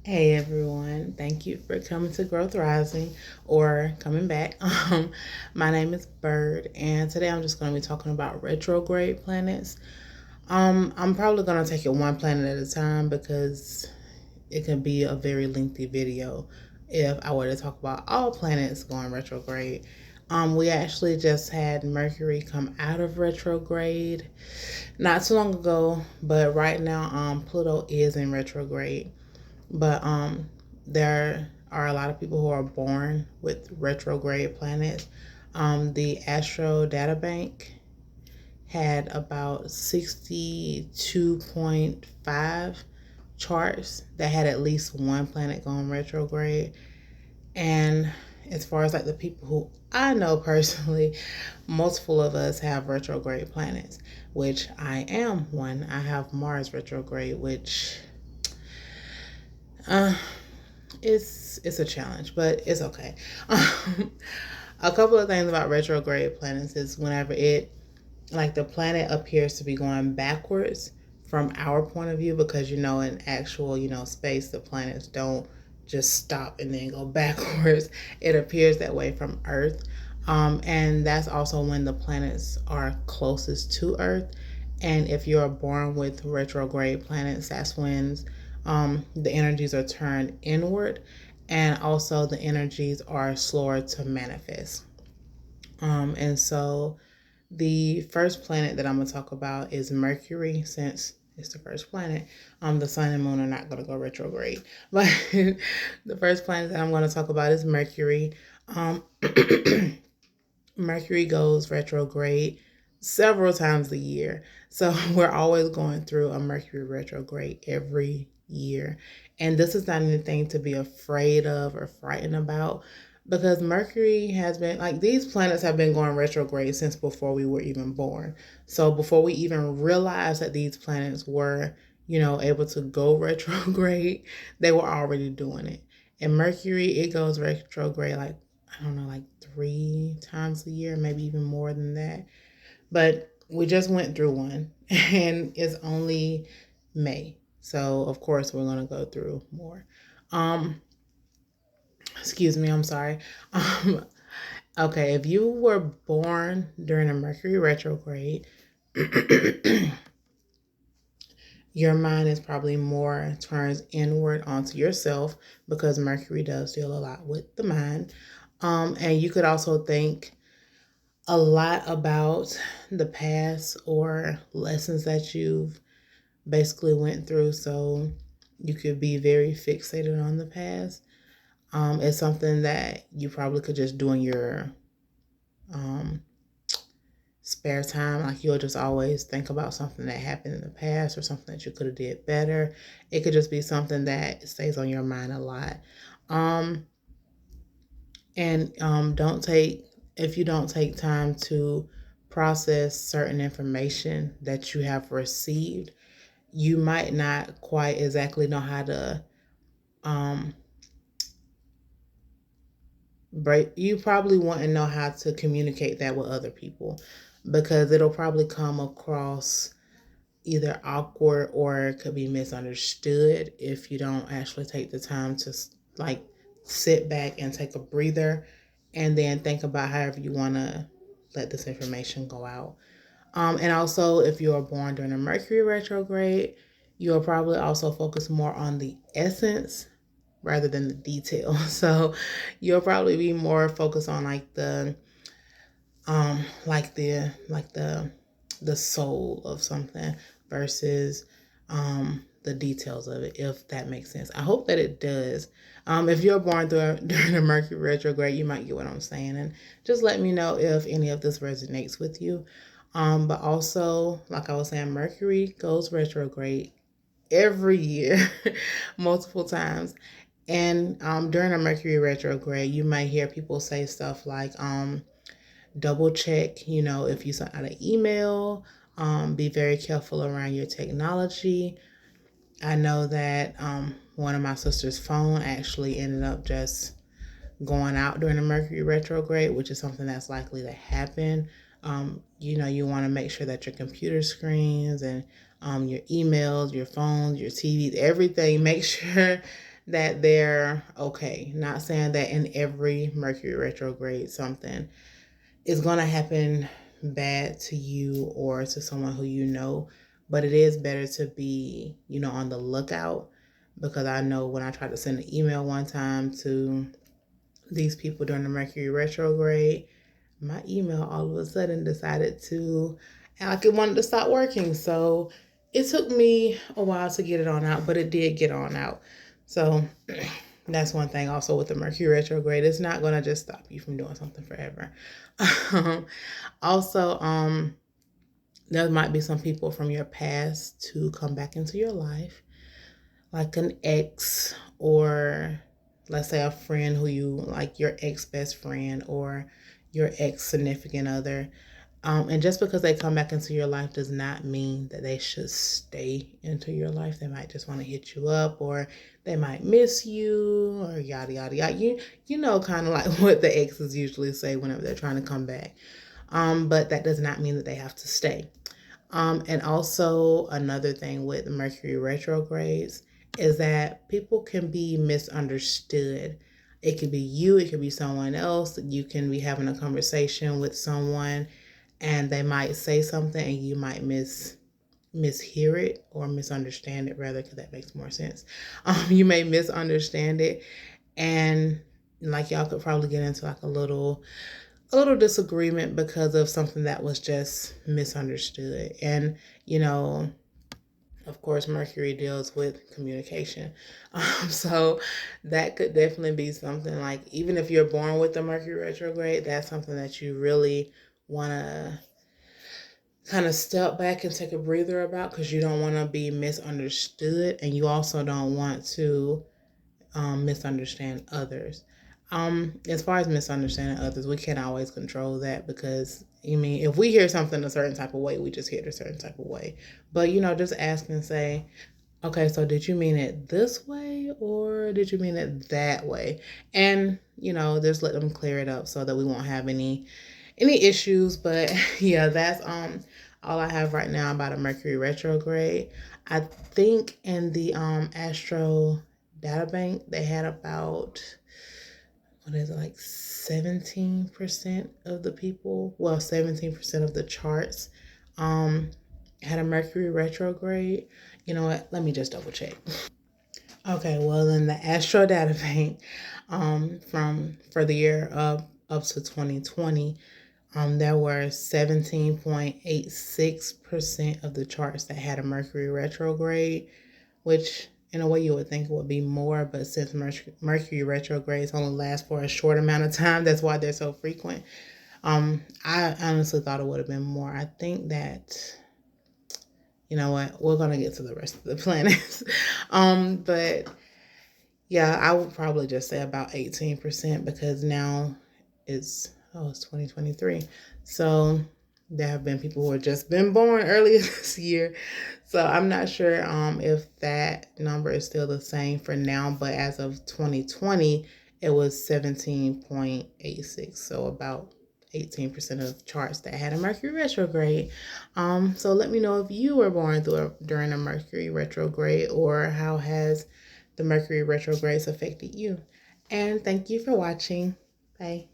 Hey everyone, thank you for coming to Growth Rising or coming back. My name is Bird, and today I'm just going to be talking about retrograde planets. I'm probably going to take it one planet at a time because it can be a very lengthy video if I were to talk about all planets going retrograde. We actually just had Mercury come out of retrograde not too long ago, but right now, Pluto is in retrograde. But there are a lot of people who are born with retrograde planets. The Astro Data Bank had about 62.5 charts that had at least one planet going retrograde. And as far as like the people who I know personally, multiple of us have retrograde planets, which I am one. I have Mars retrograde, which uh, it's a challenge, but it's okay. A couple of things about retrograde planets is whenever like the planet appears to be going backwards from our point of view, because in actual space the planets don't just stop and then go backwards. It appears that way from Earth, and that's also when the planets are closest to Earth. And if you're born with retrograde planets, that's when the energies are turned inward, and also the energies are slower to manifest. And so the first planet that I'm going to talk about is Mercury, since it's the first planet. The sun and moon are not going to go retrograde. But the first planet that I'm going to talk about is Mercury. Um, Mercury goes retrograde several times a year. So we're always going through a Mercury retrograde every year. And this is not anything to be afraid of or frightened about, because Mercury has been, like, these planets have been going retrograde since before we were even born. So before we even realized that these planets were, able to go retrograde, they were already doing it. And Mercury, it goes retrograde like, I don't know, like 3 times a year, maybe even more than that. But we just went through one and it's only May. So of course we're gonna go through more. Um, Excuse me, I'm sorry. Um, okay, if you were born during a Mercury retrograde, your mind is probably more turns inward onto yourself, because Mercury does deal a lot with the mind. And you could also think a lot about the past or lessons that you've basically went through. So you could be very fixated on the past. It's something that you probably could just do in your um, spare time. Like, you'll just always think about something that happened in the past or something that you could have did better. It could just be something that stays on your mind a lot. Um, and don't take if you don't take time to process certain information that you have received, you might not quite exactly know how to um, break. You probably want to know how to communicate that with other people, because it'll probably come across either awkward or it could be misunderstood if you don't actually take the time to, like, sit back and take a breather and then think about however you want to let this information go out. And also, if you are born during a Mercury retrograde, you'll probably also focus more on the essence rather than the detail. So you'll probably be more focused on like the soul of something versus the details of it, if that makes sense. I hope that it does. If you're born during a Mercury retrograde, you might get what I'm saying, and just let me know if any of this resonates with you. But also, like I was saying, Mercury goes retrograde every year, multiple times. And during a Mercury retrograde, you might hear people say stuff like, double check, if you sent out an email, be very careful around your technology. I know that one of my sister's phone actually ended up just going out during the Mercury retrograde, which is something that's likely to happen. You want to make sure that your computer screens and your emails, your phones, your TVs, everything, make sure that they're okay. Not saying that in every Mercury retrograde something is going to happen bad to you or to someone who you know, but it is better to be, on the lookout, because I know when I tried to send an email one time to these people during the Mercury retrograde, my email all of a sudden decided to act like it wanted to stop working. So it took me a while to get it on out, but it did get on out. So that's one thing also with the Mercury retrograde. It's not going to just stop you from doing something forever. Also, there might be some people from your past to come back into your life, like an ex, or let's say a friend who you like, your ex best friend or your ex significant other. And just because they come back into your life does not mean that they should stay into your life. They might just want to hit you up, or they might miss you, or yada yada yada. You know, kind of like what the exes usually say whenever they're trying to come back. But that does not mean that they have to stay. And also another thing with Mercury retrogrades is that people can be misunderstood. It could be you, it could be someone else. You can be having a conversation with someone and they might say something and you might mishear it, or misunderstand it rather, because that makes more sense. You may misunderstand it, and like y'all could probably get into like a little disagreement because of something that was just misunderstood. And of course, Mercury deals with communication. So that could definitely be something, like, even if you're born with the Mercury retrograde, that's something that you really want to kind of step back and take a breather about, because you don't want to be misunderstood, and you also don't want to misunderstand others. As far as misunderstanding others, we can't always control that, because if we hear something a certain type of way, we just hear it a certain type of way. But just ask and say, okay, so did you mean it this way, or did you mean it that way? And just let them clear it up so that we won't have any issues. But yeah, that's all I have right now about a Mercury retrograde. I think in the Astro data bank they had about, what is it, like 17% of the people, well, 17% of the charts had a Mercury retrograde. You know what, let me just double check. Okay, well, in the Astro data bank, for the year up to 2020, there were 17.86% of the charts that had a Mercury retrograde, which in a way you would think it would be more, but since Mercury retrogrades only last for a short amount of time, that's why they're so frequent. I honestly thought it would have been more. I think that, you know what, we're going to get to the rest of the planets. But yeah, I would probably just say about 18%, because now it's 2023. So there have been people who have just been born earlier this year. So I'm not sure if that number is still the same for now, but as of 2020, it was 17.86. So about 18% of charts that had a Mercury retrograde. So let me know if you were born during a Mercury retrograde, or how has the Mercury retrogrades affected you. And thank you for watching. Bye.